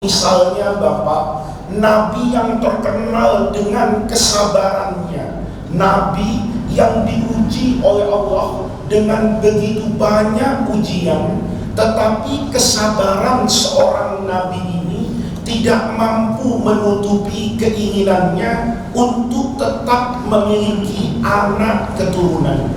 Misalnya Bapak, Nabi yang terkenal dengan kesabarannya, Nabi yang diuji oleh Allah dengan begitu banyak ujian, tetapi kesabaran seorang Nabi ini tidak mampu menutupi keinginannya untuk tetap memiliki anak keturunan.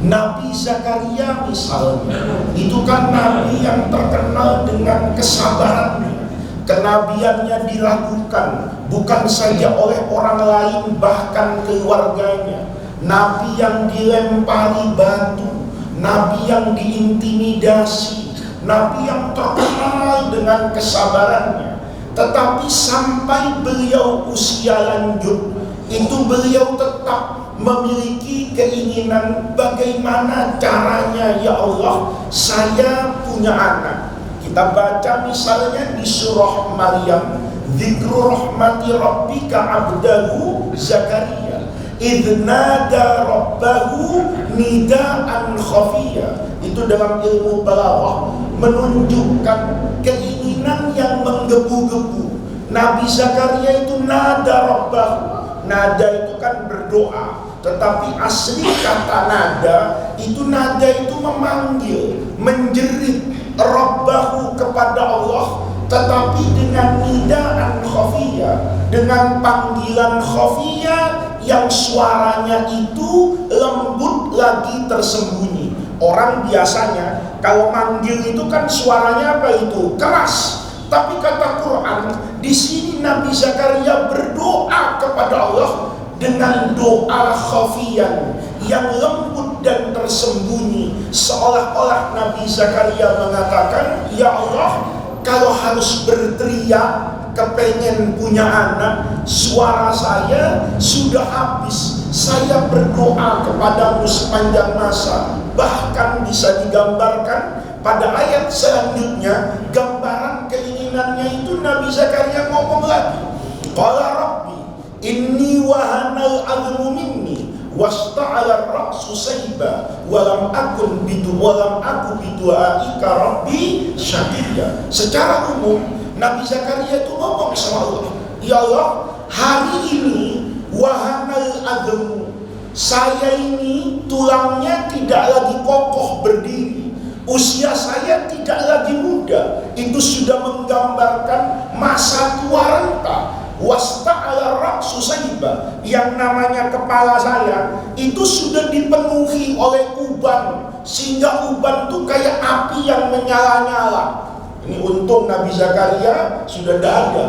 Nabi Zakaria misalnya, itu kan Nabi yang terkenal dengan kesabarannya. Kenabiannya dilakukan bukan saja oleh orang lain, bahkan keluarganya. Nabi yang dilempari batu, Nabi yang diintimidasi, Nabi yang terkenal dengan kesabarannya. Tetapi sampai beliau usia lanjut, itu beliau tetap memiliki keinginan, bagaimana caranya ya Allah saya punya anak. Kita baca misalnya di surah Maryam, dzikru rahmati rabbika abdahu Zakaria idz nada rabbahu nidaan khafiyya. Itu dalam ilmu balaghah menunjukkan keinginan yang menggebu-gebu. Nabi Zakaria itu nada rabbahu. Nada itu kan berdoa, tetapi asli kata nada itu memanggil, menjerit Rabbahu kepada Allah, tetapi dengan nidaan khafiyah, dengan panggilan khafiyah yang suaranya itu lembut lagi tersembunyi. Orang biasanya kalau manggil itu kan suaranya apa itu? Keras. Tapi kata Quran, di sini Nabi Zakaria berdoa kepada Allah dengan doa khafiyah yang lembut dan tersembunyi, seolah-olah Nabi Zakaria mengatakan, ya Allah, kalau harus berteriak kepengen punya anak, suara saya sudah habis. Saya berdoa kepadamu sepanjang masa. Bahkan bisa digambarkan pada ayat selanjutnya, gambaran keinginannya itu Nabi Zakaria ngomong lagi, qala rabbi inni wahanal azmu minni wasta'ala ar-ra'su sayba walam aku bidu'aika rabbi syaqiyya. Secara umum Nabi Zakaria itu ngomong sama Allah, ya Allah, hari ini wahanal azmu, saya ini tulangnya tidak lagi kokoh berdiri, usia saya tidak lagi muda. Itu sudah menggambarkan masa tua renta. Wasta'ala ra'su sayba, yang namanya kepala saya itu sudah dipenuhi oleh uban, sehingga uban itu kayak api yang menyala-nyala. Ini untung Nabi Zakaria sudah tidak ada.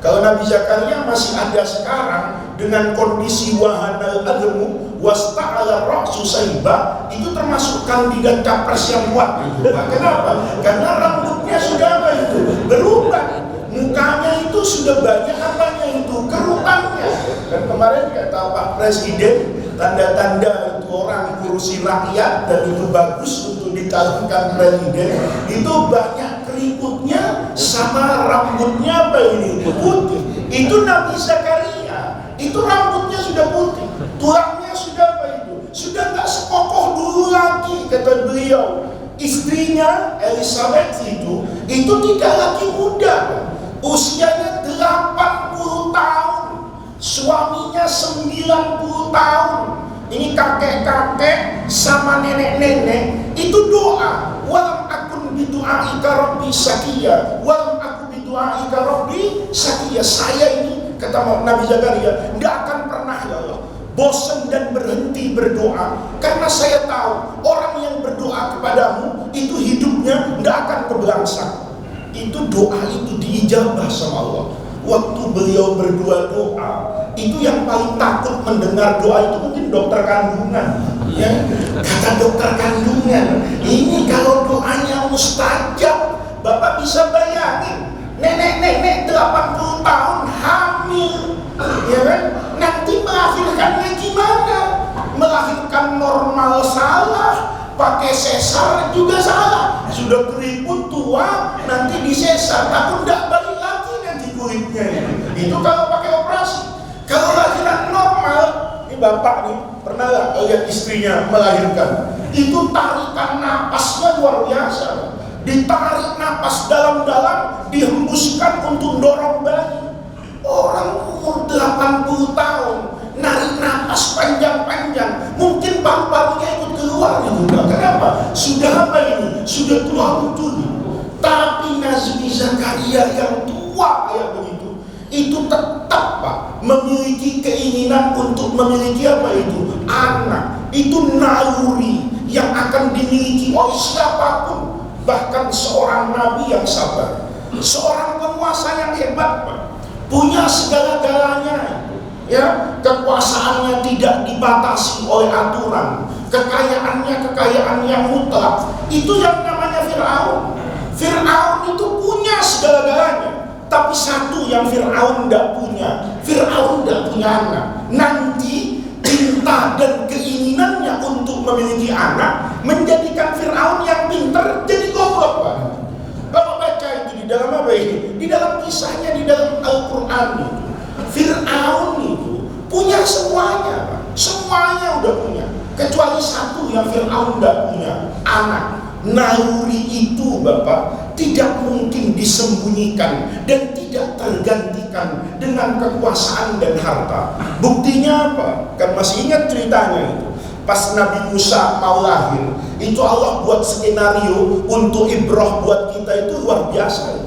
Kalau Nabi Zakaria masih ada sekarang dengan kondisi wahanal admu wasta'ala ra'su sayba, itu termasuk kandidat capres yang kuat itu. Kenapa? Karena rambutnya sudah apa itu? Berubah. Mukanya itu sudah banyak apanya itu? Kerutannya. Dan kemarin kata Pak Presiden, tanda-tanda itu orang kursi rakyat dan itu bagus untuk dicalonkan presiden, itu banyak keriputnya sama rambutnya apa ini? Putih. Itu Nabi Zakaria, itu rambutnya sudah putih, tulangnya sudah apa itu? Sudah nggak sekokoh dulu lagi, kata beliau. Istrinya Elizabeth itu tidak lagi muda, usianya 80 tahun, suaminya 90 tahun. Ini kakek-kakek sama nenek-nenek itu doa, walam akun bidu'aika rabbi syaqiyya, walam aku bidu'aika rabbi syaqiyya. Saya ini, kata Nabi Zakaria, tidak akan pernah ya Allah bosan dan berhenti berdoa, karena saya tahu orang yang berdoa kepadamu itu hidupnya tidak akan kebelangsang. Itu doa itu diijabah sama Allah. Waktu beliau berdua doa, itu yang paling takut mendengar doa itu mungkin dokter kandungan, ya. Kata dokter kandungan, ini kalau doanya mustajab. Bapak bisa bayangin, nenek-nenek 80 tahun hamil, ya kan? Nanti melahirkannya gimana? Melahirkan normal salah, pakai sesar juga salah. Sudah keriput tua, nanti disesar, takut tidak balik lagi nanti kulitnya. Itu kalau pakai operasi. Kalau lahiran normal, ini bapak nih pernah nggak lihat istrinya melahirkan? Itu tarikan napasnya luar biasa. ditarik napas dalam-dalam, dihembuskan untuk dorong bayi. Orang umur 80 tahun narik napas panjang-panjang, mungkin paru-parunya ikut keluar juga. Kenapa? Sudah apa ini? Sudah tua betul. Tapi Nabi Zakaria yang tua kayak begitu, itu tetap Pak memiliki keinginan untuk memiliki apa itu? Anak. Itu naluri yang akan dimiliki oleh siapapun, bahkan seorang nabi yang sabar, seorang penguasa yang hebat Pak, punya segala-galanya. Ya, kekuasaannya tidak dibatasi oleh aturan, kekayaannya kekayaan yang mutlak. Itu yang namanya Fir'aun. Fir'aun itu punya segala-galanya, tapi satu yang Fir'aun tidak punya, Fir'aun tidak punya anak. Nanti cinta dan keinginannya untuk memiliki anak menjadikan Fir'aun yang pintar jadi goblok Pak. Bapak baca itu di dalam apa ini? Di dalam kisahnya di dalam Al-Quran itu. Fir'aun itu punya semuanya Pak. Semuanya udah punya, kecuali satu yang Fir'aun tidak punya, anak. Naluri itu Bapak tidak mungkin disembunyikan dan tidak tergantikan dengan kekuasaan dan harta. Buktinya apa? Kan masih ingat ceritanya itu, pas Nabi Musa mau lahir, itu Allah buat skenario untuk ibrah buat kita, itu luar biasa.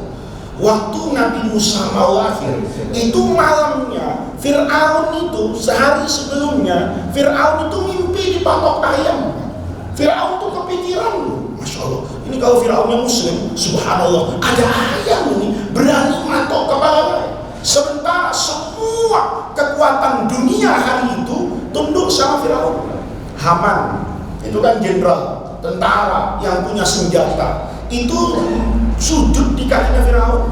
Waktu Nabi Musa mau lahir, itu malamnya Fir'aun itu, sehari sebelumnya Fir'aun itu mimpi dipatok ayam. Fir'aun tuh kepikiran, Masya Allah, ini kalau Fir'aunnya muslim, subhanallah, ada ayam ini berani matok kepala. Sementara semua kekuatan dunia hari itu tunduk sama Fir'aun. Haman, itu kan jenderal tentara yang punya senjata, itu sujud di kakinya Fir'aun.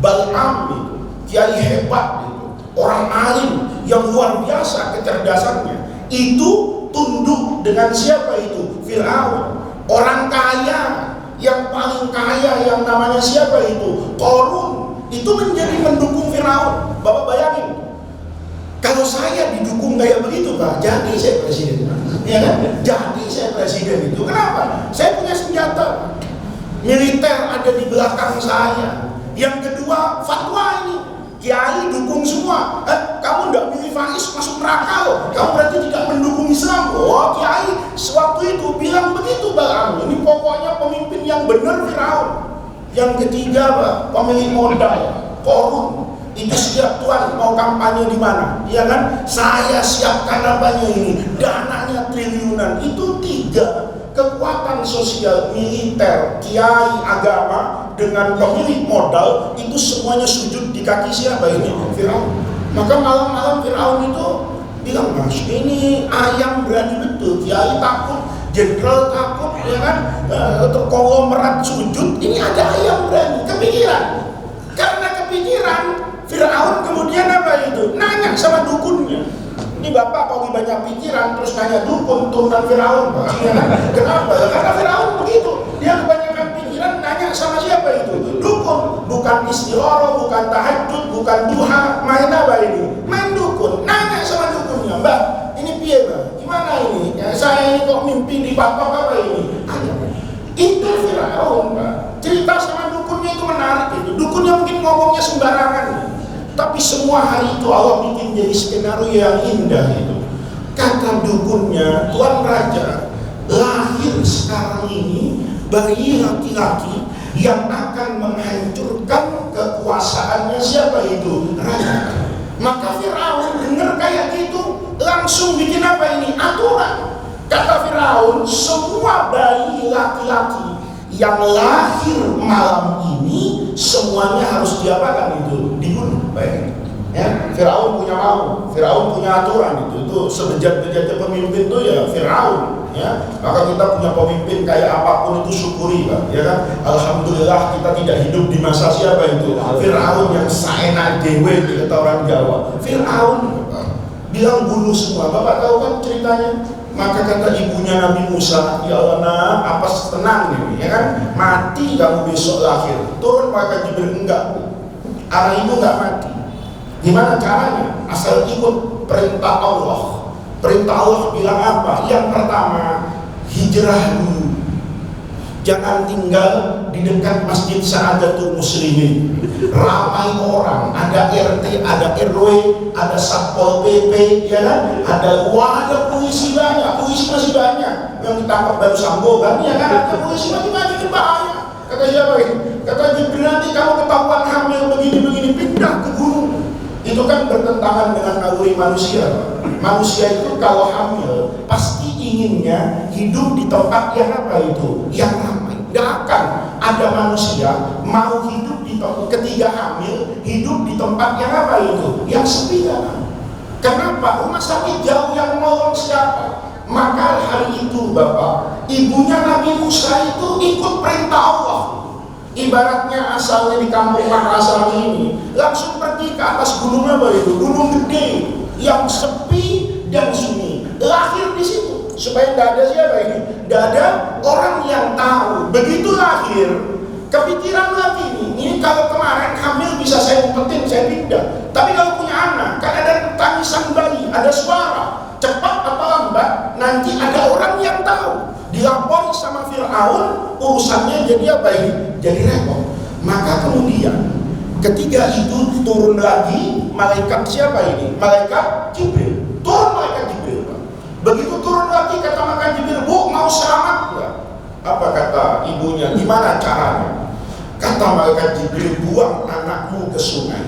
Bal'am itu kiai hebat itu, orang alim yang luar biasa kecerdasannya, itu tunduk dengan siapa itu? Fir'aun. Orang kaya yang paling kaya yang namanya siapa itu? Qarun, itu menjadi mendukung Fir'aun. Bapak bayangin, kalau saya didukung kayak begitu Pak, jadi saya presiden, ya kan? Jadi saya presiden itu. Kenapa? Saya punya senjata militer ada di belakang saya. Yang kedua, fatwa ini, kiai dukung semua. Kamu tidak pilih Faiz masuk neraka loh, kamu berarti tidak mendukung Islam. Oh, kiai sewaktu itu bilang begitu Bang. Ini pokoknya pemimpin yang benar Fir'aun. Yang ketiga Pak, pemilik modal, Qarun. Itu siap Tuhan mau kampanye di mana, ya kan? Saya siapkan apanya ini, dananya triliunan. Itu tiga kekuatan sosial, militer, kiai, agama dengan pemilik modal, itu semuanya sujud di kaki siapa ini? Fir'aun. Maka malam-malam Fir'aun itu bilang, Mas, ini ayam berani betul, kiai takut, jenderal takut, ya kan? Konglomerat sujud, ini ada ayam berani. Kepikiran. Karena kepikiran, Fir'aun kemudian apa itu? Nanya sama dukunnya. Ini bapak kalau banyak pikiran terus nanya dukun, turunan Fir'aun. Kenapa? Karena Fir'aun begitu. Dia kebanyakan pikiran, nanya sama siapa itu? Dukun. Bukan istikharah, bukan tahajud, bukan duha. Main apa ini? Main dukun. Nanya sama dukunnya, Mbak, ini piye Mbak? Gimana ini? Ya, saya ini kok mimpi dipatok apa ini? Itu Fir'aun Mbak. Cerita sama dukunnya itu menarik itu. Dukunnya mungkin ngomongnya sembarangan, tapi semua hari itu Allah bikin jadi skenario yang indah itu. Kata dukunnya, Tuan Raja, lahir sekarang ini bayi laki-laki yang akan menghancurkan kekuasaannya siapa itu? Raja. Maka Fir'aun dengar kayak gitu, langsung bikin apa ini? Aturan. Kata Fir'aun, semua bayi laki-laki yang lahir malam ini semuanya harus diapakan itu? Dibunuh. Baik. Ya, Fir'aun punya mau, Fir'aun punya aturan itu sebejat-bejatnya pemimpin itu ya Fir'aun. Ya, maka kita punya pemimpin kayak apapun itu syukuri Pak, ya kan? Alhamdulillah kita tidak hidup di masa siapa itu? Fir'aun yang saenak dewe kata orang Jawa. Fir'aun bilang bunuh semua. Bapak tahu kan ceritanya? Maka kata ibunya Nabi Musa, ya Allah nak, apa tenang nih, ya kan? Mati kamu besok lahir. Turun maka Jibril, enggak, anak itu enggak mati. Gimana caranya? Asal ikut perintah Allah. Perintah Allah bilang apa? Yang pertama, hijrah dulu. Jangan tinggal di dekat masjid Sa'adatul Muslimin. Ramai orang, ada RT, ada RW, ada Satpol PP, ya kan? Ada polisi banyak, polisi masih banyak. Yang ditangkap baru Sambo kan, ya kan? Ada polisi masih banyak, ini bahaya. Kata siapa ini? Kata Jibril, nanti kamu ketahuan hamil begini-begini, pindah ke gunung. Itu kan bertentangan dengan naluri manusia. Manusia itu kalau hamil pasti inginnya hidup di tempat yang apa itu? Yang ramai. Tidak akan ada manusia mau hidup di tempat ketiga hamil, hidup di tempat yang apa itu? Yang sepi. Kenapa? Rumah sakit jauh, yang nolong siapa? Maka hari itu Bapak, ibunya Nabi Musa itu ikut perintah Allah. Ibaratnya asalnya di kampung Makassar ini, langsung pergi ke atas gunung apa itu? Gunung gede yang sepi dan sunyi. Lahir di situ supaya tidak ada siapa ini? Tidak ada orang yang tahu. Begitu lahir, kepikiran lagi ini kalau kemarin hamil bisa saya umpetin, saya pindah. Tapi kalau punya anak, kan ada tangisan bayi, ada suara, cepat atau lambat, nanti ada orang yang tahu. Dilapor sama Fir'aun, urusannya jadi apa ini? Jadi repot. Maka kemudian ketiga itu turun lagi malaikat siapa ini? Malaikat Jibril. Turun malaikat Jibril. Begitu turun lagi kata malaikat Jibril, Bu, mau selamat enggak? Apa kata ibunya? Gimana caranya? Kata malaikat Jibril, buang anakmu ke sungai.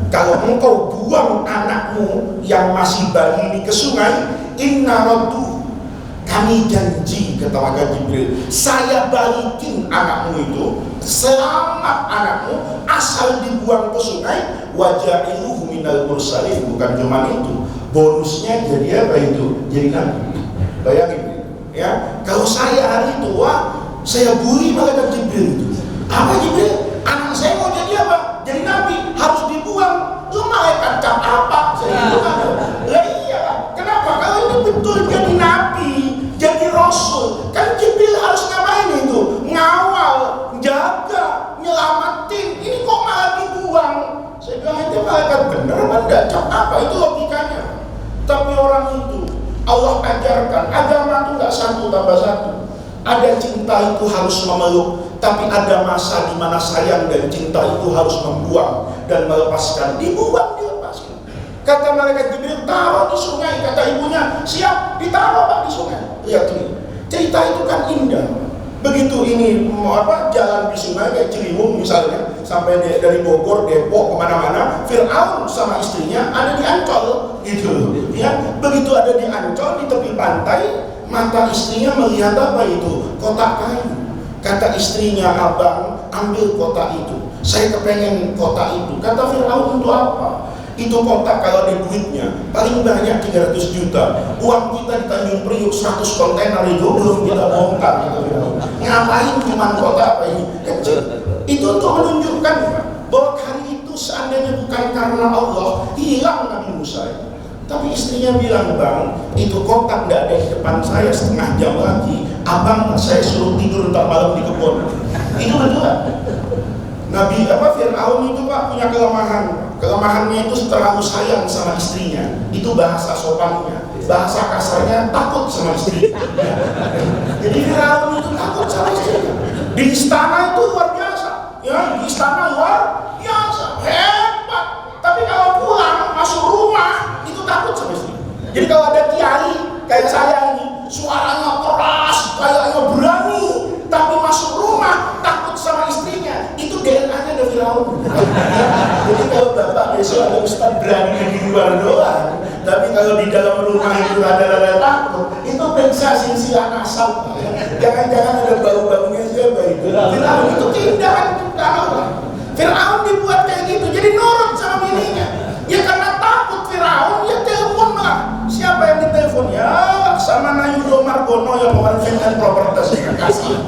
Kalau engkau buang anakmu yang masih bayi ini ke sungai, inna raddu, kami janji, kata malaikat Jibril, saya balikin anakmu itu, selamat anakmu, asal dibuang ke sungai, waja'iluhu minal mursalin. Bukan cuma itu, bonusnya jadi apa itu? Jadi nabi. Bayangin ya, kalau saya hari itu, saya bully malaikat Jibril itu. Apa Jibril? Anak saya mau jadi apa? Jadi nabi, harus dibuang. Lu malaikat cap apa? Saya bilang, lah iya, kenapa? Kalau ini betul jadi nabi, jadi rasul, kan Jibril harus ngapain itu? Ngawal, jaga, nyelamatin. Ini kok malah dibuang? Saya bilang, itu malaikat bener apa enggak? Cap apa? Itu logikanya. Tapi orang itu, Allah ajarkan, agama itu enggak 1 tambah 1. Ada cinta itu harus memeluk, tapi ada masa di mana sayang dan cinta itu harus membuang dan melepaskan. Dibuang, dilepaskan. Kata malaikat Jibril, taruh di sungai. Kata ibunya, siap, ditaruh Pak di sungai. Lihat ini, cerita itu kan indah. Begitu ini jalan di sungai kayak Ciliwung misalnya, sampai dari Bogor, Depok, kemana-mana, Fir'aun sama istrinya ada di Ancol, gitu. Ya, begitu ada di Ancol di tepi pantai, mata istrinya melihat apa itu? Kotak kayu. Kata istrinya, abang, ambil kotak itu. Saya kepengen kotak itu. Kata Fir'aun, untuk apa? Itu kotak kalau ada duitnya paling banyak 300 juta. Uang kita di Tanjung Priuk 100 kontainer itu belum kita bongkar gitu. Ngapain cuma kotak apa ini? Kecil. Itu untuk menunjukkan bahwa hari itu seandainya bukan karena Allah, hilang Nabi Musa. Tapi istrinya bilang, bang, itu kotak nggak ada di depan saya setengah jam lagi. Abang, saya suruh tidur ntar malam di kebun. Itu betul. Nabi Fir'aun itu Pak punya kelemahan. Kelemahannya itu terlalu sayang sama istrinya. Itu bahasa sopannya. Bahasa kasarnya takut sama istrinya. Jadi Fir'aun itu takut sama istrinya. Di istana itu luar biasa. Ya, di istana luar biasa. Hebat. Tapi kalau pulang masuk rumah itu takut sama istrinya. Jadi kalau ada kiai kayak saya ini, suaranya keras, kayaknya berani, tapi masuk rumah takut sama istrinya, itu DNA-nya ada Fir'aun. Jadi kalau bapak besok ada ustaz berani di luar doang, tapi kalau di dalam rumah itu ada takut, itu bangsa silsilah nasab. Jangan-jangan ada bau-baunya siapa itu. Fir'aun itu keindahan ciptaan Allah. Fir'aun dibuat kayak gitu, jadi nurut sama bininya. Ya karena takut Fir'aun, ya telepon lah. Siapa yang ditelepon? Ya Laksamana Yudo Margono yang memanfaatkan propertas kasih.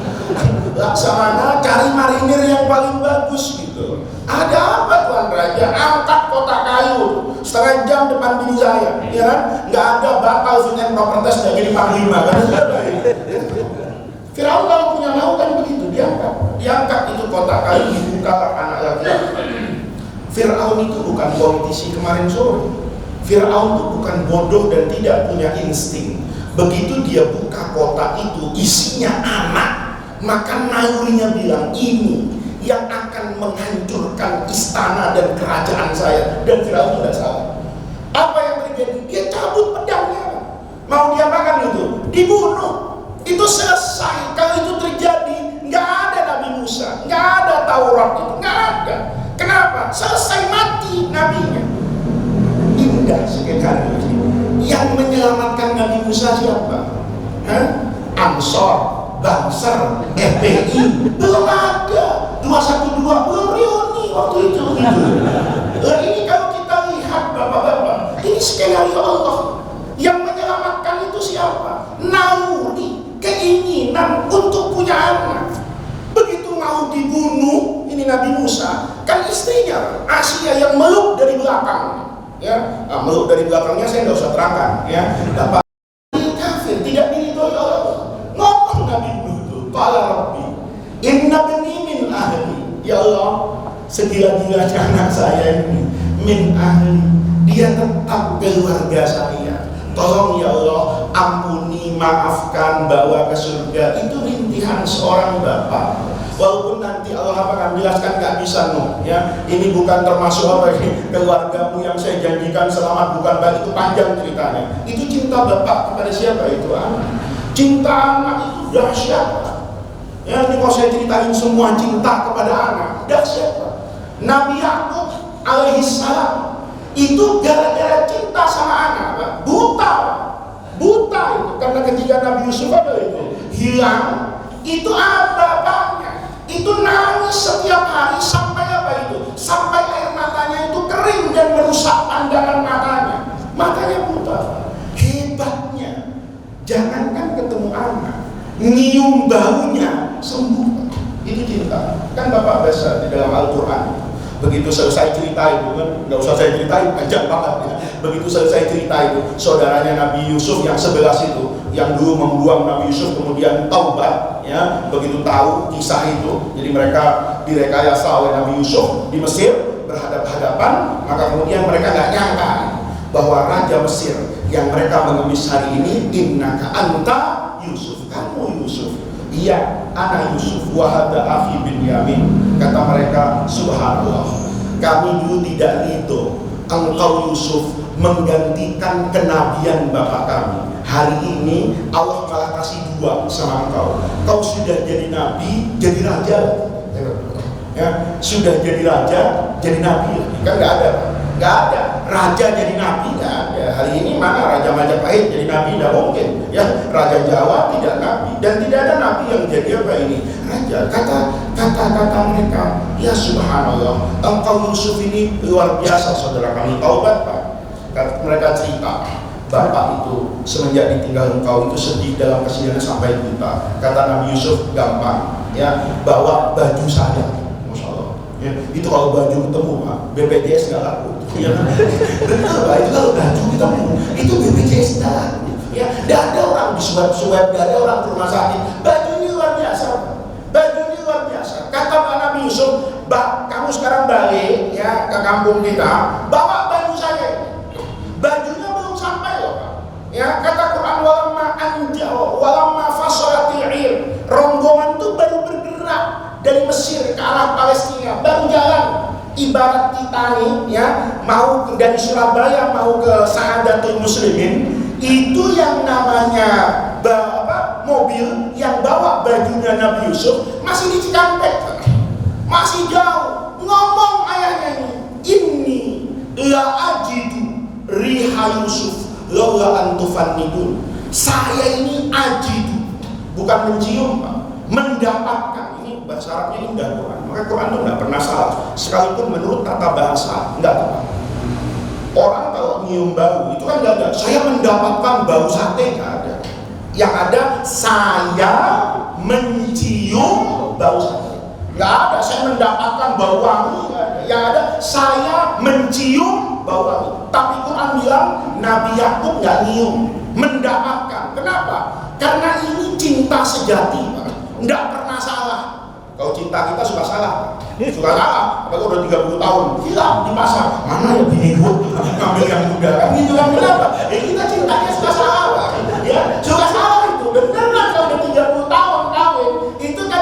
Laksamana cari marinir yang paling bagus gitu. Ada apa Tuan Raja? Angkat kotak kayu setengah jam depan bini saya, ya kan? Nggak ada batal dengan propertas nggak jadi panglima kan? Fir'aun kalau punya lautan begitu, diangkat itu kotak kayu, dibuka anak laki-laki. Fir'aun itu bukan politisi kemarin sore. Fir'aun itu bukan bodoh dan tidak punya insting. Begitu dia buka kotak itu, isinya anak. Maka nalurinya bilang, ini yang akan menghancurkan istana dan kerajaan saya. Dan Firaun tidak salah. Apa yang terjadi? Dia cabut pedangnya. Mau diapakan itu? Dibunuh. Itu selesai. Kalau itu terjadi, nggak ada Nabi Musa, nggak ada Taurat itu, nggak ada. Kenapa? Selesai, mati nabinya. Indah sekali. Yang menyelamatkan Nabi Musa siapa? Ansor, Banser, FPI, belum ada. 212 belum reuni waktu itu. Ini kalau kita lihat bapak-bapak, ini skenario Allah. Yang menyelamatkan itu siapa? Naluri, keinginan untuk punya anak. Begitu mau dibunuh, ini Nabi Musa, kan istrinya Asia yang meluk dari belakang. Ya, meluk dari belakangnya saya nggak usah terangkan. Ya, dapat kafir, tidak diridhoi Allah. Ngomong Nabi itu, Qala Rabbi, inna bani min ahli. Ya Allah, segila-gilanya anak saya ini min ahli, dia tetap keluarga saya. Tolong ya Allah, ampuni, maafkan, bawa ke surga. Itu rintihan seorang bapak. Walaupun nanti Allah akan jelaskan nggak bisa ya. Ini bukan termasuk apa ini keluargamu yang saya janjikan selamat, bukan, itu panjang ceritanya. Itu cinta bapak kepada siapa? Itu anak. Cinta anak itu dahsyat. Ya, ini kalau saya ceritain semua cinta kepada anak, dahsyat. Nabi Yakub alaihissalam itu gara-gara cinta sama anak, buta itu karena ketika Nabi Yusuf hilang, itu bapaknya itu nangis setiap hari sampai sampai air matanya itu kering dan merusak pandangan matanya buta. Hebatnya, jangankan ketemu anak, nyium baunya sembuh. Itu cinta. Kan Bapak baca di dalam Al-Quran. Begitu selesai cerita itu, kan nggak usah saya ceritain, panjang banget ya. Begitu selesai cerita itu, saudaranya Nabi Yusuf yang 11 itu, yang dulu membuang Nabi Yusuf kemudian taubat, ya, begitu tahu kisah itu, jadi mereka direkayasa oleh Nabi Yusuf di Mesir berhadap-hadapan, maka kemudian mereka nggak nyangka bahwa Raja Mesir yang mereka mengemis hari ini, innaka anta Yusuf, kamu Yusuf. Iya, anak Yusuf, wahada akhi Binyamin. Kata mereka, subhanallah, kami dulu tidak ridho engkau Yusuf menggantikan kenabian bapak kami. Hari ini Allah malah kasih dua sama engkau. Kau sudah jadi nabi, jadi raja. Ya, sudah jadi raja, jadi nabi. Kan nggak ada raja jadi nabi, nggak ada. Hari ini mana Raja Majapahit jadi nabi? Tidak mungkin. Ya, Raja Jawa tidak nabi, dan tidak ada nabi yang jadi apa ini raja. Kata mereka, ya subhanallah, engkau Yusuf ini luar biasa saudara kami, taubat Pak. Mereka cerita, bapak itu semenjak ditinggal engkau itu sedih dalam kesedihan sampai buta. Kata Nabi Yusuf, gampang, ya, bawa baju saya. Masya Allah. Ya, itu kalau baju ketemu Pak, BPJS nggak laku. Ya, betul Pak, itu kalau baju ketemu, itu BPJS nggak laku. Ya, tidak ada orang di swab, tidak ada orang ke rumah sakit. Baju ini luar biasa. Baju ini luar biasa. Kata Pak Nabi Yusuf, kamu sekarang balik ya ke kampung kita, bawa baju saya. Bajunya belum sampai loh Pak. Ya, kata Quran, walamma fasalatil ir, rombongan itu baru bergerak dari Mesir ke arah Palestina, baru jalan. Ibarat kita nih ya, mau dari Surabaya mau ke Saadatul Muslimin, itu yang namanya mobil yang bawa bajunya Nabi Yusuf masih di Cikampek, masih jauh. Ngomong ayahnya ini la ajidu riha Yusuf laula antufannidun. Saya ini ajidu, bukan mencium Pak, mendapatkan. Ini bahasa Arabnya indah Quran. Maka Quran itu nggak pernah salah, sekalipun menurut tata bahasa nggak tepat. Orang kalau nyium bau itu kan nggak ada, saya mendapatkan bau sate, nggak ada. Yang ada saya mencium bau sate, nggak ada. Saya mendapatkan bau wangi, nggak ada. Yang ada saya mencium bau wangi. Tapi Quran bilang Nabi Yakub nggak nyium, mendapatkan. Kenapa? Karena ini cinta sejati, Pak. Nggak pernah salah. Kalau cinta kita suka salah, apalagi udah 30 tahun hilang di pasar, mana ya bini gue ngambil yang muda, kan gitu kan. Kenapa? Kita cintanya suka salah, ya suka salah itu bener kan. Kalau udah 30 tahun kawin itu kan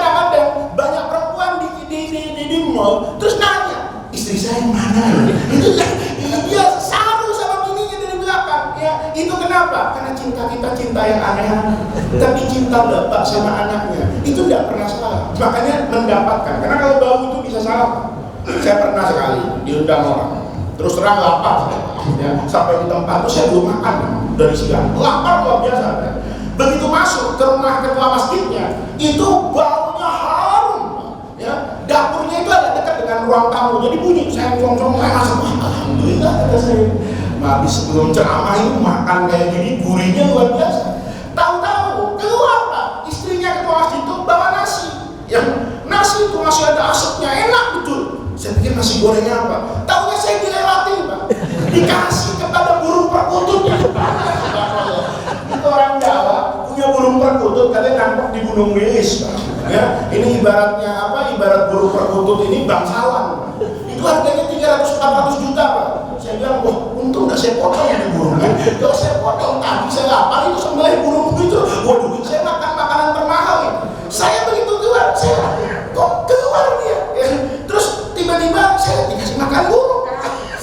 Itu dia saru sama bininya dari belakang. Ya, itu kenapa? Karena cinta kita cinta yang aneh-aneh. Tapi cinta bapak sama anaknya itu tidak pernah salah. Makanya mendapatkan. Karena kalau bau itu bisa salah. Saya pernah sekali diundang orang. Terus terang lapar, ya, sampai di tempat itu saya belum makan dari siang. Lapar luar biasa. Ya. Begitu masuk ke rumah ketua masjidnya, itu baunya harum. Ya, dapurnya itu ada dekat dengan ruang tamu. Jadi bunyi saya ngomong masuk. Alhamdulillah kata saya. Habis sebelum ceramah itu makan kayak gini, gurihnya luar biasa. Tahu-tahu keluar Pak, istrinya ketua masjid itu bawa nasi. Yang nasi itu masih ada asapnya, enak betul. Saya pikir nasi gorengnya apa? Taunya saya dilewatin Pak. Dikasih kepada burung perkututnya. Itu orang Jawa punya burung perkutut, katanya nangkep di Gunung Wilis Pak. Ya, ini ibaratnya apa? Ibarat burung perkutut ini bangsawan. Itu harganya 300-400 juta Pak. Saya bilang, wah untung gak saya potong ini burungnya. Kalau saya potong tadi saya lapar itu sembelih burung itu. Waduh, saya makan makanan termahal ya. Saya begitu keluar, saya kok keluar dia. Ya. Terus tiba-tiba saya dikasih makan burung.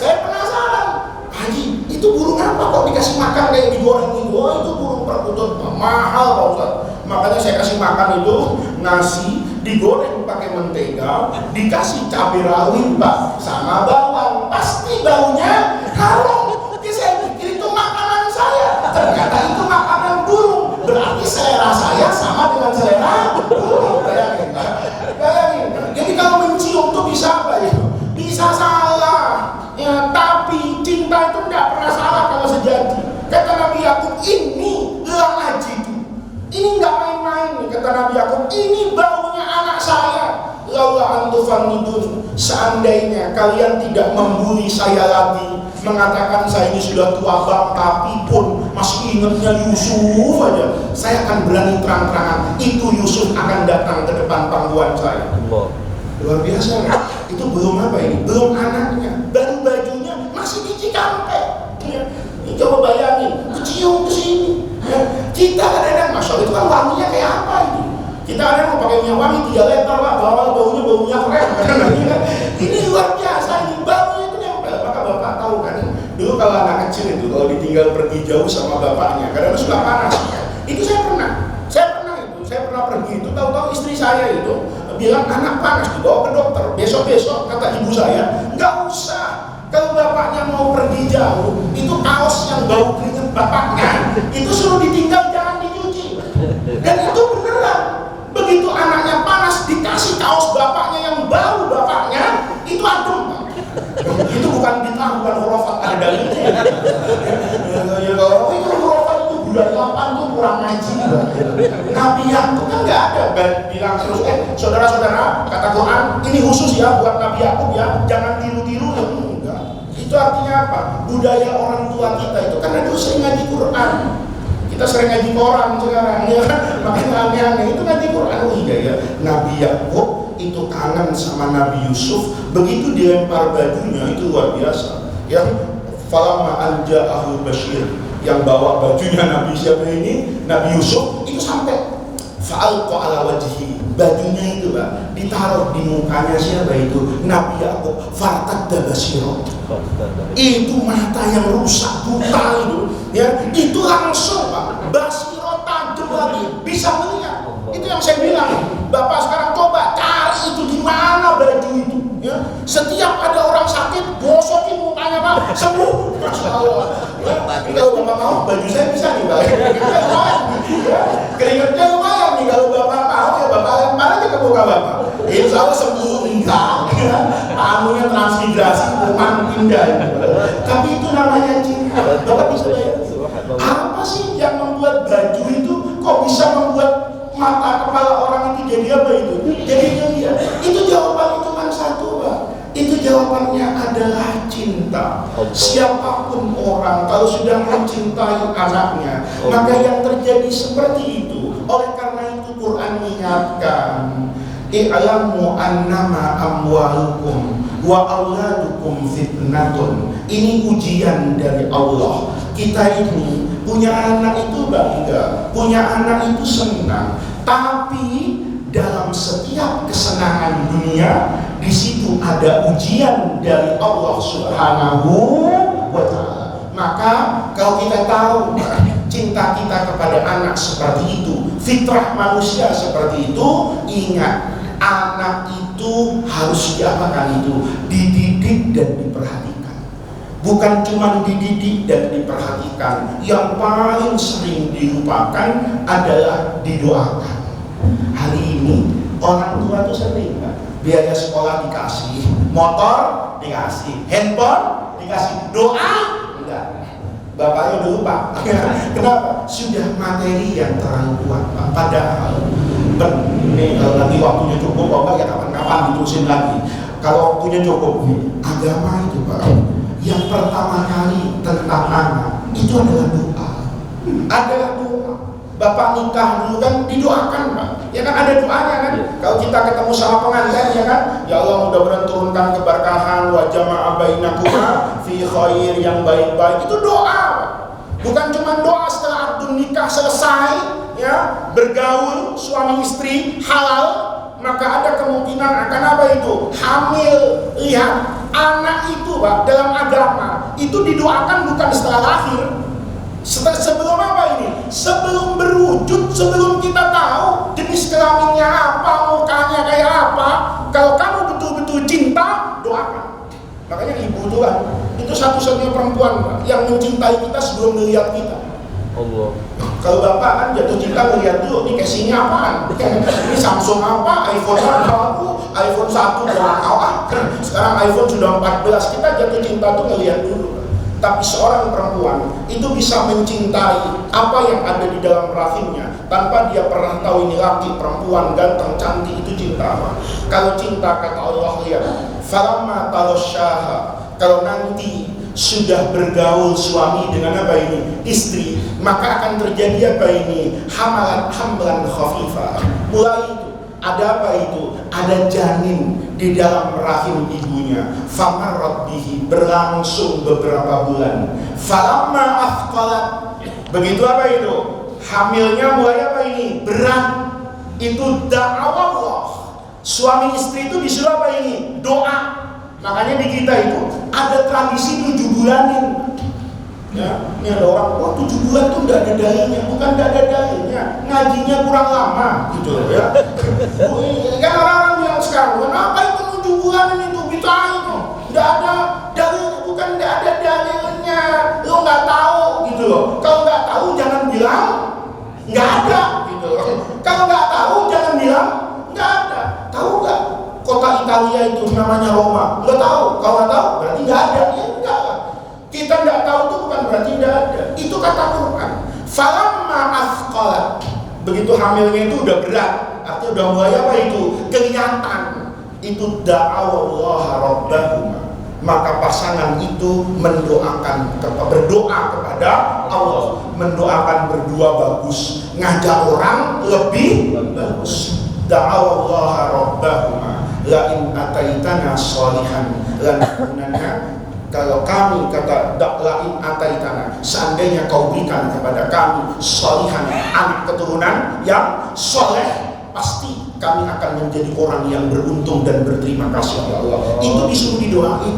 Saya penasaran, Haji, itu burung apa kok dikasih makan kayak digoreng itu? Oh, itu burung perkutut, mahal Pak Ustaz. Makanya saya kasih makan itu nasi digoreng pakai mentega, dikasih cabai rawit Pak sama bawang. Pasti baunya harum. Jadi saya pikir itu makanan saya. Ternyata itu makanan burung. Berarti selera saya sama dengan selera burung. Bayangin. Jadi kalau mencium tuh bisa apa ya? Bisa salah. Ya, tapi cinta itu tidak pernah salah kalau sejati. Kata Nabi Yakub, ini gelang haji itu. Ini nggak main-main nih, kata Nabi Yakub. Ini baunya anak saya. Laula antufannidun, seandainya kalian tidak membuli saya lagi, mengatakan saya ini sudah tua bang, tapi pun masih ingatnya Yusuf aja, saya akan berani terang-terangan itu Yusuf akan datang ke depan pangkuan saya. Luar biasa kan? Itu belum apa ini? Belum anaknya, baru bajunya masih di Cikampek. Ya. Ini coba bayangin, kecium ke sini. Ya. Kita kadang-kadang, Masya Allah itu kan wanginya kayak apa ini? Kita ada mau pakai minyak wangi 3 liter Pak, baunya baunya keren. Ini luar biasa, ini baunya itu nempel. Maka Bapak tahu kan, dulu kalau anak kecil itu kalau ditinggal pergi jauh sama bapaknya, kadang suka panas. Itu saya pernah pergi itu, tahu-tahu istri saya itu bilang anak panas dibawa ke dokter. Besok kata ibu saya, nggak usah. Kalau bapaknya mau pergi jauh, itu kaos yang bau keringat bapaknya itu suruh ditinggal, jangan dicuci. Dan itu beneran. Begitu anaknya panas, dikasih kaos bapaknya yang bau bapaknya, itu adem. Itu bukan bid'ah, bukan khurafat, ada dalilnya. Kalau itu khurafat itu bulan 8 itu kurang ngaji. Nabi Yakub kan nggak ada bilang terus, saudara-saudara, kata Quran, ini khusus ya buat Nabi Yakub ya, jangan tiru-tiru ya. Enggak. Itu artinya apa? Budaya orang tua kita itu karena dulu sering ngaji Quran. Kita sering ngaji koran sekarang ya kan, makanya aneh-aneh itu ngaji Quran. Oh iya ya, Nabi Yakub itu kangen sama Nabi Yusuf, begitu dilempar bajunya itu luar biasa. Yang falamma anja'ahu Bashir, yang bawa bajunya Nabi siapa ini? Nabi Yusuf itu sampai fa'alqa ala wajhi, bajunya itu Pak ditaruh di mukanya siapa itu? Nabi Yakub. Fartadda basiro, itu mata yang rusak buta itu ya, itu langsung Pak basiro tajam lagi bisa melihat. Itu yang saya bilang, Bapak sekarang coba cari itu di mana baju itu ya. Setiap ada orang sakit gosokin mukanya Pak, sembuh Masya Allah ya. Kalau Bapak mau baju saya bisa nih Pak ya. Keringetnya lumayan nih, kalau Bapak mau ya Bapak lempar aja ke muka Bapak, insya Allah sembuh. Enggak ya. Tamunya transmigrasi bukan pindah ya. Tapi itu namanya cinta. Bapak bisa bayangin apa sih yang membuat baju itu kok bisa membuat mata kepala orang itu jadi apa itu? Jadi dia. Itu jawabannya cuma satu Pak. Itu jawabannya adalah cinta. Siapapun orang kalau sudah mencintai anaknya, maka yang terjadi seperti itu. Oleh karena itu Quran mengingatkan, i'lamu annama amwalukum wa auladukum fitnatun. Ini ujian dari Allah. Kita ini punya anak itu bangga, punya anak itu senang. Tapi dalam setiap kesenangan dunia di situ ada ujian dari Allah Subhanahu wa Ta'ala. Maka kalau kita tahu cinta kita kepada anak seperti itu, fitrah manusia seperti itu, ingat, anak itu harus diapakan itu? Dididik dan diperhatikan. Bukan cuma dididik dan diperhatikan, yang paling sering dilupakan adalah didoakan. Hari ini orang tua tuh sering kan? Biaya sekolah dikasih, motor dikasih, handphone dikasih, doa enggak. Bapaknya udah lupa. Kenapa? Sudah materi yang terlalu kuat, Pak. Padahal ini kalau nanti waktunya cukup, Bapak ya kapan-kapan diterusin lagi. Kalau waktunya cukup, agama itu Pak, yang pertama kali tentang anak itu adalah doa. Adalah doa. Bapak nikah dulu kan didoakan Pak. Ya kan ada doanya kan. Kalau kita ketemu sama pengantin ya kan, ya Allah mudah-mudahan turunkan keberkahan wa jama'a bainakuma fi khair, yang baik-baik. Itu doa. Bukan cuma doa setelah akad nikah selesai ya, bergaul suami istri halal, maka ada kemungkinan akan apa itu? Hamil. Lihat, anak itu Pak dalam agama itu didoakan bukan setelah lahir. Sebelum apa ini? Sebelum berwujud, sebelum kita tahu jenis kelaminnya apa, mukanya kayak apa. Kalau kamu betul-betul cinta, doakan. Makanya ibu itu kan, itu satu-satunya perempuan Pak, yang mencintai kita sebelum melihat kita. Allah. Kalau bapak kan jatuh cinta melihat dulu, ini casingnya apaan? Ini Samsung apa? iPhone apa? iPhone 1 sekarang iPhone sudah 14. Kita jatuh cinta tuh ngelihat dulu. Tapi seorang perempuan itu bisa mencintai apa yang ada di dalam rahimnya tanpa dia pernah tahu ini laki, perempuan, ganteng, cantik, itu cinta apa? Kalau cinta kata Allah, lihat, falamma talosyaha, kalau nanti sudah bergaul suami dengan apa ini? Istri, maka akan terjadi apa ini? Hamlan khafifah. Mulai itu ada apa itu? Ada janin di dalam rahim ibunya. Famarrat bihi, berlangsung beberapa bulan. Falamma athqalat, begitu apa itu? Hamilnya mulai apa ini? Berat. Itu da'awallah. Suami istri itu disuruh apa ini? Doa. Makanya di kita itu ada tradisi 7 bulanin. Ya, ini ada orang, wah 7 bulan tuh enggak ada dalilnya. Bukan enggak ada dalilnya, ngajinya kurang lama gitu ya. Kan orang-orang bilang sekarang, kenapa itu 7 bulan itu bid'ah itu? Enggak ada dalilnya, bukan enggak ada dalilnya. Lo enggak tahu gitu loh. Kalau enggak tahu jangan bilang enggak ada gitu loh. Kalau enggak tahu jangan bilang enggak ada. Tahu enggak kota Italia itu namanya Roma? Enggak tahu. Kalau enggak tahu berarti enggak ada. Ya enggak lah. Kita tidak tahu itu bukan berarti tidak ada. Itu kata Quran. Falamma athqalat, begitu hamilnya itu udah berat, artinya udah mulai apa itu? Kelihatan. Itu da'awallaha rabbahuma, maka pasangan itu mendoakan, berdoa kepada Allah, mendoakan berdua bagus, ngajak orang lebih bagus. Da'awallaha rabbahuma la in ataitana sholihan lanakunanna, kalau kami kata lain ataitana, seandainya kau berikan kepada kami sholihan, anak keturunan yang soleh, pasti kami akan menjadi orang yang beruntung dan berterima kasih kepada Allah. Itu disuruh didoain.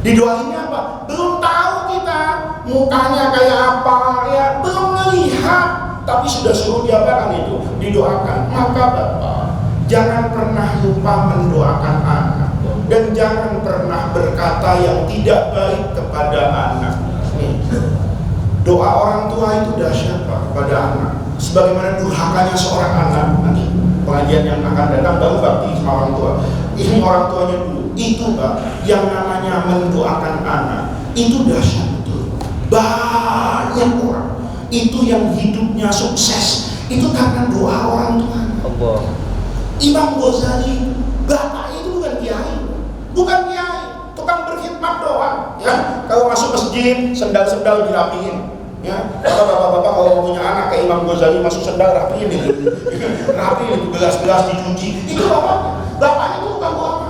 Didoainnya apa? Belum tahu kita mukanya kayak apa ya, belum melihat, tapi sudah suruh diapakan itu, didoakan. Maka Bapak jangan pernah lupa mendoakan anak. Dan jangan pernah berkata yang tidak baik kepada anak. Nih, doa orang tua itu dahsyat Pak kepada anak. Sebagaimana durhakanya seorang anak. Nanti pengajian yang akan datang baru bakti sama orang tua. Ini orang tuanya dulu. Itu Pak, yang namanya mendoakan anak itu dahsyat betul. Banyak orang itu yang hidupnya sukses itu karena doa orang tua. Allah. Imam Ghazali, bapak itu bukan kiai. Bukan kiai, tukang berkhidmat doang. Ya, kalau masuk masjid, sendal-sendal dirapiin. Ya, bapak-bapak kalau punya anak kayak Imam Ghazali masuk sendal rapiin itu, rapiin itu, gelas-gelas dicuci. Itu bapaknya itu bukan ulama.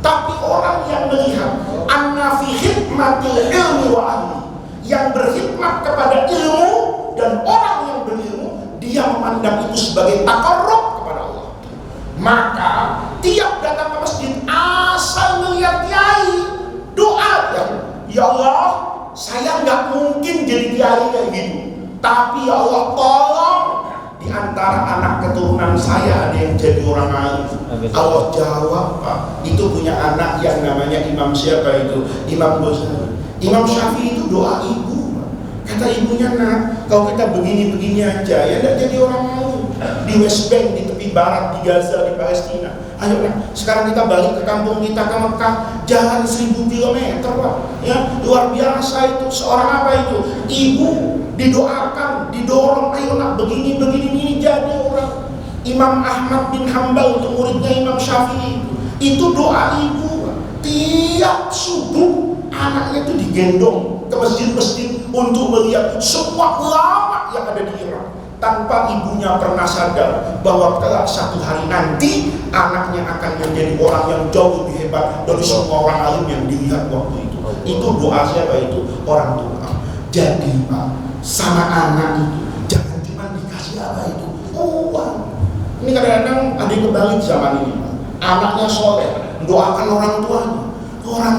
Tapi orang yang melihat anna fi khidmatil ilmi wa ahli, yang berkhidmat kepada ilmu dan orang yang berilmu, dia memandang itu sebagai taqarrub kepada Allah. Maka tiap datang ke masjid asal melihat kiai doa ya Allah, saya nggak mungkin jadi kiai kayak gitu, tapi ya Allah tolong di antara anak keturunan saya ada yang jadi orang alim. Allah jawab, Pak, itu punya anak yang namanya Imam siapa itu? Imam Ghazali. Imam Syafi'i itu doa ibu, Pak. Kata ibunya, nak, kalau kita begini-begini aja ya tidak jadi orang alim. Di West Bank, di tepi barat, di Gaza, di Palestina. Ayo lah, sekarang kita balik ke kampung kita, ke Mekah, jalan 1000 kilometer, Pak. Ya, luar biasa itu. Seorang apa itu? Ibu didoakan, didorong, ayo nak begini jadi orang. Imam Ahmad bin Hambal untuk muridnya Imam Syafi'i itu doa ibu, tiap subuh anaknya itu digendong ke masjid-masjid untuk melihat semua ulama yang ada di Irak, tanpa ibunya pernah sadar bahwa kelak satu hari nanti anaknya akan menjadi orang yang jauh lebih hebat dari semua orang alim yang dilihat waktu itu. Itu doa siapa itu? Orang tua. Jadi Pak, sama anak itu jangan cuma dikasih apa itu uang. Ini kadang-kadang ada yang kebalik zaman ini, Pak. Anaknya soleh, doakan orang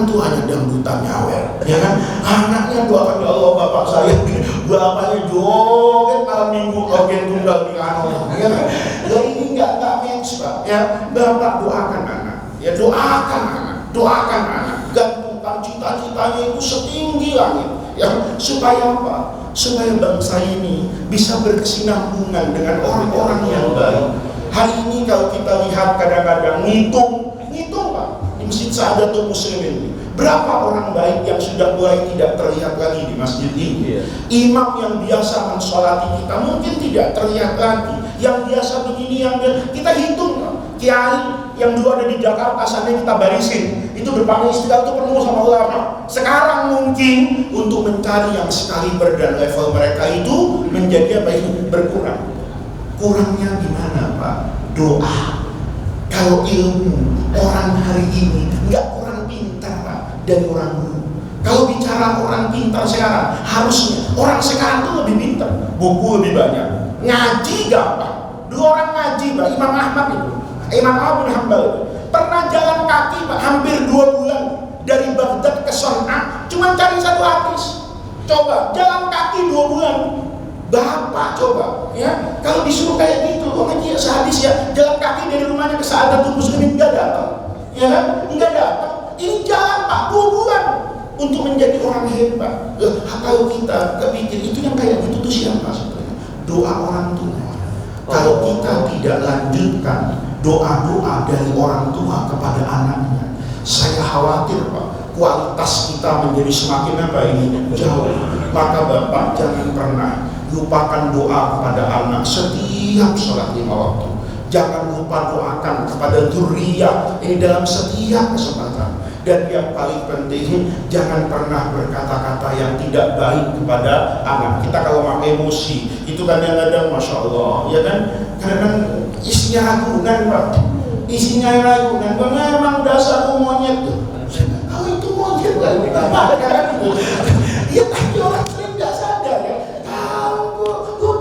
tuanya dangdutan nyawer, ya kan? Anaknya doakan, ya Allah bapak saya bapaknya joget malam minggu organ tunggal di kano, ya kan? Dan ini nggak match, Pak. Ya, bapak doakan anak, ya doakan anak, gantungkan cita-citanya itu setinggi langit, ya, supaya apa? Supaya bangsa ini bisa berkesinambungan dengan orang-orang yang baik. Hari ini kalau kita lihat kadang-kadang ngitung Pak, di Masjid Sa'adatul Muslimin, berapa orang baik yang sudah mulai tidak terlihat lagi di masjid ini. Imam yang biasa mensolati kita mungkin tidak terlihat lagi. Yang biasa begini, yang kita hitung, Pak. Kiai yang dulu ada di Jakarta, sampai kita barisin, itu depannya Istiqlal itu penuh sama ulama. Sekarang mungkin untuk mencari yang sekaliber dan level mereka itu menjadi apa itu berkurang. Kurangnya gimana, Pak? Doa. Kalau ilmu orang hari ini nggak kurang pintar, Pak, dari orang dulu. Kalau bicara orang pintar sekarang, harusnya orang sekarang tuh lebih pintar, buku lebih banyak, ngaji gampang. Dulu orang ngaji, Pak, Imam Ahmad itu, Imam Ahmad bin Hambal itu pernah jalan kaki, Pak, hampir 2 bulan dari Baghdad ke Son'a, cuma cari 1 hadis. Coba jalan kaki 2 bulan. Bapak coba, ya, kalau disuruh kayak gitu, kok ngaji sehadis ya, jalan kaki dari rumahnya ke Sa'adatul Muslimin nggak datang, ya kan? Nggak datang. Ini jalan, Pak, 2 bulan untuk menjadi orang hebat. Kalau kita kepikir itu yang kayak gitu tuh siapa sebenarnya? Doa orang tua. Kalau kita tidak lanjutkan doa-doa dari orang tua kepada anaknya, saya khawatir, Pak, kualitas kita menjadi semakin apa ini? Jauh. Maka Bapak jangan pernah lupakan doa kepada anak setiap sholat 5 waktu. Jangan lupa doakan kepada dzurriyyah ini dalam setiap kesempatan. Dan yang paling penting, jangan pernah berkata-kata yang tidak baik kepada anak. Kita kalau mau emosi, itu kadang-kadang Masya Allah, ya kan? Kadang-kadang isinya ragunan, Pak. Isinya ragunan, memang dasar monyet tuh. Kalau itu monyet, kan kita makan gitu. Ya tapi orang sering nggak sadar, ya.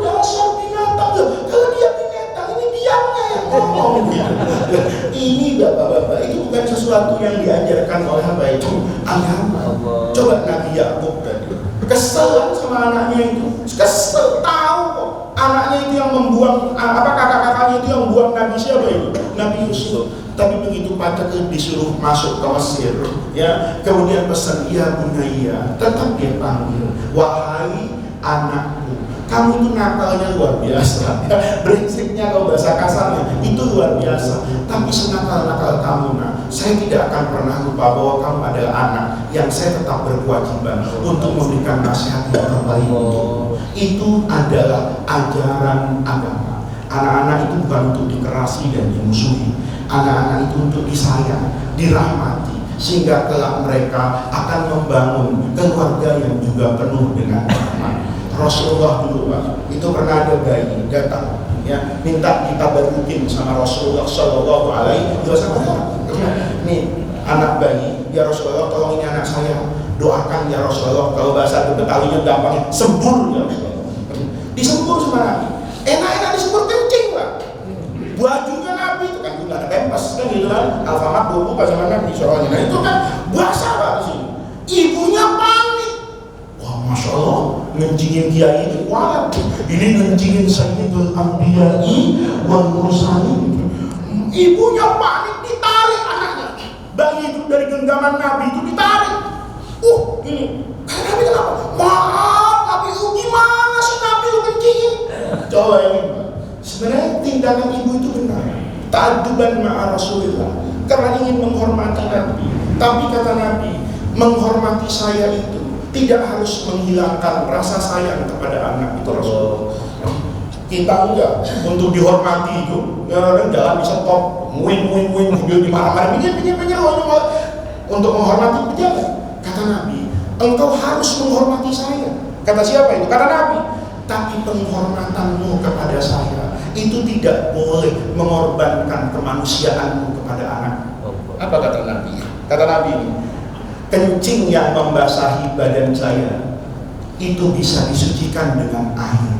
Dasar binatang, kalau dia binatang, ini biangnya yang ngomong gitu. Ini bapak-bapak, itu bukan sesuatu yang diajarkan oleh apa itu agama. Coba Nabi Yakub tadi kesel sama anaknya itu, kesel, tahu kok anaknya itu yang membuang, kakak-kakaknya itu yang membuang Nabi siapa itu? Nabi Yusuf. Tapi begitu Pacar disuruh masuk ke Mesir, ya, kemudian pesan, ya bunaya, tetap dia panggil, wahai anakku, kamu itu nakalnya luar biasa, brengseknya kalau bahasa kasarnya itu luar biasa. Tapi senakal-nakal kamu, nak, saya tidak akan pernah lupa bahwa kamu adalah anak yang saya tetap berkewajiban untuk memberikan nasihat yang terbaik untukmu. Itu adalah ajaran agama. Anak-anak itu bukan untuk dikerasi dan dimusuhi. Anak-anak itu untuk disayang, dirahmati, sehingga kelak mereka akan membangun keluarga yang juga penuh dengan rahmat. Rasulullah dulu, Pak, itu pernah ada bayi datang, ya, minta kita berbukin sama Rasulullah Shallallahu Alaihi Wasallam. Nih anak bayi, ya Rasulullah, tolong ini anak saya, doakan ya Rasulullah. Kalau bahasa Betalinya gampangnya, sembur ya Rasulullah. Disembur sama Nabi, enak-enak disembur kencing, Pak. Bajunya Nabi itu kan juga ada pempas kan gitu gitu kan, Alfamart 20 pas zaman Nabi soalnya. Nah itu kan bahasa Pak di sini. Ibunya panik. Wah, Masya Allah, ngencingin kiai ini kuat. Ini ngencingin Sayyidul Anbiya'i wal Mursalin. Ibunya panik, ditarik anaknya. Bayi itu dari genggaman Nabi itu ditarik. Ini kata Nabi kenapa? Maaf, Nabi itu gimana sih Nabi itu kencingin? Coba ini, sebenarnya tindakan ibu itu benar. Ta'adduban ma'a Rasulullah, karena ingin menghormati Nabi. Tapi kata Nabi, menghormati saya itu tidak harus menghilangkan rasa sayang kepada anak itu Rasulullah. Kita enggak untuk dihormati itu, orang jalan bisa top, muin, mobil di mana-mana, pinggir, untuk menghormati pejabat. Kata Nabi, engkau harus menghormati saya. Kata siapa itu? Kata Nabi. Tapi penghormatanmu kepada saya itu tidak boleh mengorbankan kemanusiaanmu kepada anak. Apa kata Nabi? Kata Nabi ini, kencing yang membasahi badan saya itu bisa disucikan dengan air.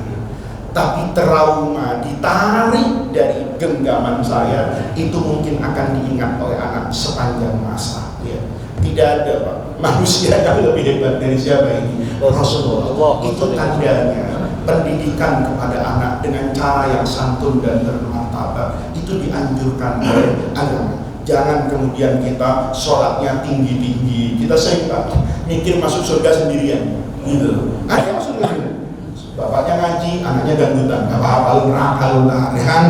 Tapi trauma ditarik dari genggaman saya itu mungkin akan diingat oleh anak sepanjang masa. Ya. Tidak ada Pak manusia yang lebih hebat dari siapa ini? Rasulullah. Itu tandanya pendidikan kepada anak dengan cara yang santun dan bermartabat itu dianjurkan oleh agama. Jangan kemudian kita sholatnya tinggi-tinggi, kita sehingga mikir masuk surga sendirian gitu. Ada yang masuk surga, bapaknya ngaji, anaknya dangdutan, gak apa-apa lu neraka lu lah, kan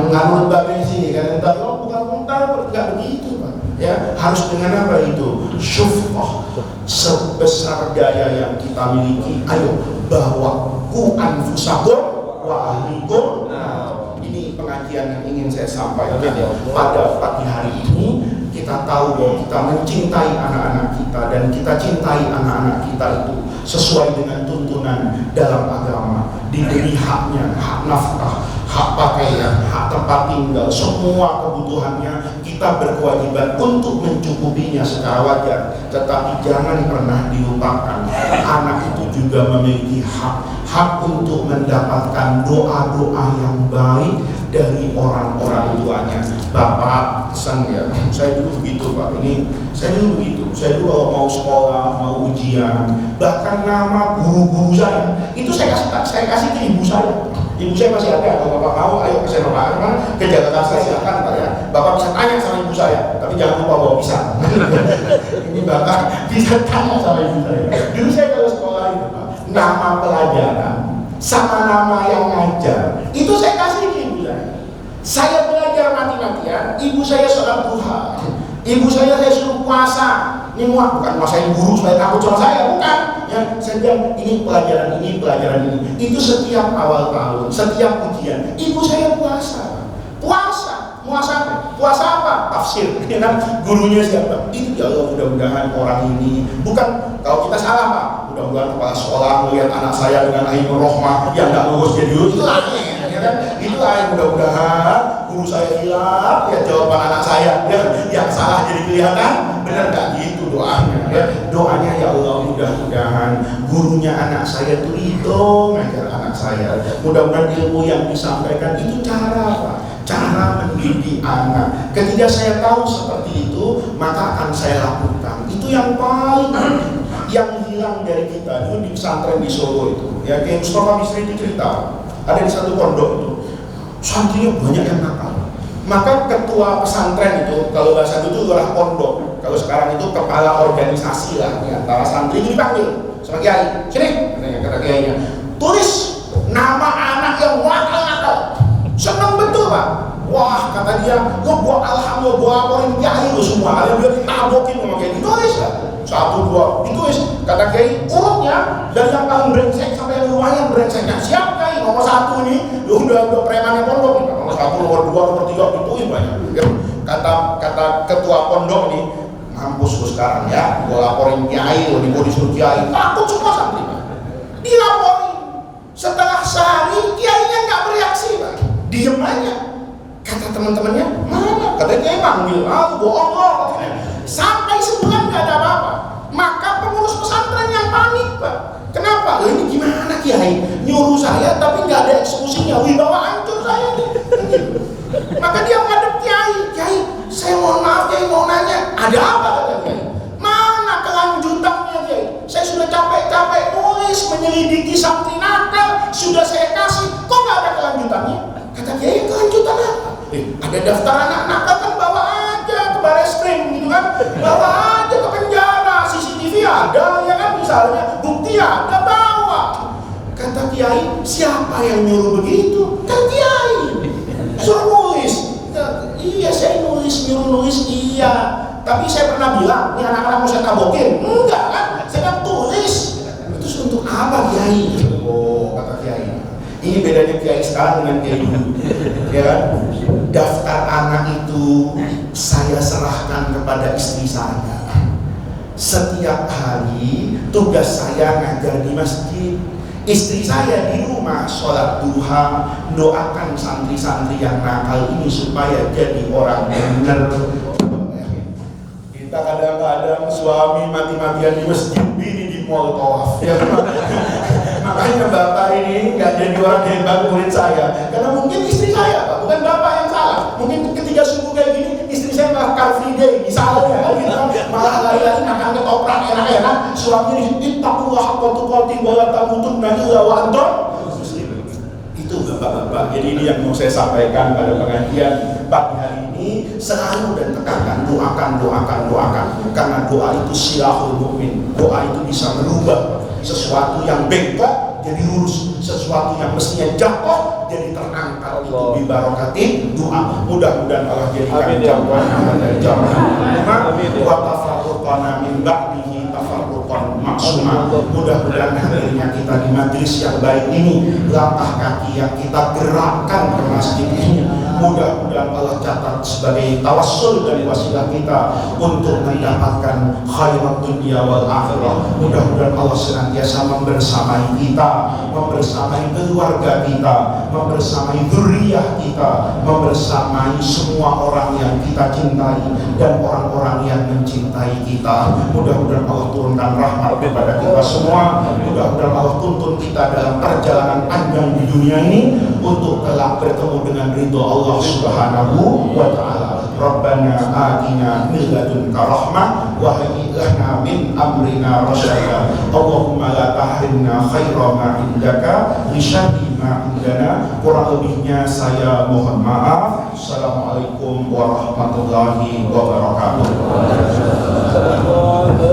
ngalur babi sini kan, entar lo bukan komentar, gak begitu Pak. Ya, harus dengan apa itu? Syufqah, sebesar daya yang kita miliki. Ayo bawa ku anfusakum wa ahlikum. Nah, ini pengajian yang ingin saya sampaikan pada pagi hari ini. Kita tahu bahwa kita mencintai anak-anak kita dan kita cintai anak-anak kita itu sesuai dengan tuntunan dalam agama, diberi haknya, hak nafkah, hak pakaian, hak tempat tinggal, semua kebutuhannya kita berkewajiban untuk mencukupinya secara wajar. Tetapi jangan pernah dilupakan, anak itu juga memiliki hak untuk mendapatkan doa-doa yang baik dari orang-orang tuanya. Bapak pesan ya, saya dulu begitu Pak, saya dulu begitu. Saya dulu kalau mau sekolah, mau ujian, bahkan nama guru-guru saya itu saya kasih ke ibu saya. Ibu saya masih ada, kalau Bapak mau, ayo ke saya Bapak, ke Jakarta saya silakan Pak ya. Bapak bisa tanya sama ibu saya, tapi jangan lupa bawa pisang. Ini Bapak bisa tanya sama ibu saya. Dulu saya kalau sekolah itu Pak, nama pelajaran sama nama yang ngajar itu saya kasih ke ibu saya. Saya belajar mati-matian, ibu saya sholat duha, ibu saya suruh puasa. Ini bukan masain guru supaya takut sama saya, bukan. Ya, saya bilang ini pelajaran ini. Itu setiap awal tahun, setiap ujian, ibu saya puasa. Puasa apa? Tafsir. Ya kan? Gurunya siapa? Itu ya Allah, mudah-mudahan orang ini bukan kalau kita salah Pak. Mudah-mudahan kepala sekolah melihat anak saya dengan ainur rohmah yang nggak lulus jadi guru itu lain. Ya kan? Itu lain. Mudah-mudahan guru saya hilaf, ya jawaban anak saya ya, yang salah jadi kelihatan. Benar nggak gitu doanya? Ya. Doanya ya Allah, mudah-mudahan gurunya anak saya itu ridho ngajar anak saya. Mudah-mudahan ilmu yang disampaikan itu cara mendidik anak. Ketika saya tahu seperti itu, maka akan saya lakukan. Itu yang paling yang hilang dari kita dulu di pesantren di Solo itu. Ya, kayak Mustafa Misri itu cerita, ada di satu pondok itu, santrinya banyak yang nakal. Maka ketua pesantren itu, kalau bahasa itu adalah pondok. Kalau sekarang itu kepala organisasi lah, ya, antara santri itu dipanggil sama kiai. Sini, kata kiainya, tulis nama anak yang nakal. Senang betul Pak. Wah, kata dia, lo buat alhamdulillah, buat laporin kiai lo semua. Kalian biar ditabokin sama kiai, ditulis lah. 1, 2, ditulis. Kata kiai, urutnya dari yang paling brengsek sampai yang lumayan brengseknya. Siap kiai, nomor 1 ini, lo udah premannya pondok. Nomor 1, nomor 2, nomor 3, ditulis banyak. Kata ketua pondok nih, mampus lo sekarang ya, gua laporin kiai lo, nih gua disuruh kiai. Takut semua santri Pak. Dilaporin. Setelah sehari, kiainya nggak bereaksi Pak. Diem aja. Kata teman-temannya, mana? Katanya dia manggil, bohong loh. Sampai sebulan nggak ada apa-apa. Maka pengurus pesantren yang panik Pak. Kenapa? Loh ini gimana kiai? Nyuruh saya tapi nggak ada eksekusinya. Wibawa hancur saya nih. Maka dia ngadep kiai, saya Ada apa kata Kiai? Mana kelanjutannya Kiai? Saya sudah capek-capek nulis, menyelidiki santri nakal, sudah saya kasih, kok nggak ada kelanjutannya? Kata Kiai, kelanjutan apa? Ada daftar anak nakal kan, bawa aja ke Bareskrim gitu kan, bawa aja ke penjara, CCTV ada ya kan, misalnya bukti ada, bawa. Kata Kiai, siapa yang nyuruh begitu? Kan Kiai suruh nulis. Iya saya nyuruh nulis iya, tapi saya pernah bilang ini anak-anak mau saya tabokin? Enggak kan, saya kan tulis. Itu untuk apa Kiai? Oh kata Kiai, ini bedanya Kiai sekarang dengan Kiai dulu ya kan. Daftar anak itu saya serahkan kepada istri saya. Setiap hari tugas saya ngajar di masjid, istri saya di rumah sholat duha, doakan santri-santri yang nakal ini supaya jadi orang benar. Kita kadang-kadang suami mati-matian di masjid, bini di mall tawaf ya. Makanya bapak ini nggak jadi orang hebat murid saya, karena mungkin istri saya Pak, bukan bapak yang salah. Mungkin ketika subuh kayak gini istri saya malah car free day misalnya gitu, malah lari-lari makan ketoprak enak-enak, suami ittaqullah haqqa tuqatih wa la tamutunna illa wa antum muslimun. Itu bapak-bapak. Jadi ini yang mau saya sampaikan pada pengajian pagi hari ini, selalu dan tekankan doakan, karena doa itu silahul mukmin. Doa itu bisa merubah sesuatu yang bengkok jadi lurus, sesuatu yang mestinya jatuh jadi terangkat. Itu bibarokatin doa. Mudah-mudahan Allah jadikan jamaah dari jamaah wa tafarruqana min ba'dihi tafarruqan maksuma. Mudah-mudahan hadirnya kita di majelis yang baik ini, langkah kaki yang kita gerakkan ke masjid ini, mudah-mudahan Allah catat sebagai tawassul dan wasilah kita untuk mendapatkan khairat dunia wal akhirah. Mudah-mudahan Allah senantiasa membersamai kita, membersamai keluarga kita, membersamai dzurriyyah kita, membersamai semua orang yang kita cintai dan orang-orang yang mencintai kita. Mudah-mudahan Allah turunkan rahmat kepada kita semua. Mudah-mudahan Allah tuntun kita dalam perjalanan panjang di dunia ini untuk kelak bertemu dengan ridho Allah Subhanahu wa ta'ala. Rabbana atina min ladunka rahmah wa hayyi lana min amrina rasyada. Allahumma la tahrimna khaira ma indaka li syarri ma indana. Kurang lebihnya saya mohon maaf. Assalamualaikum warahmatullahi wabarakatuh.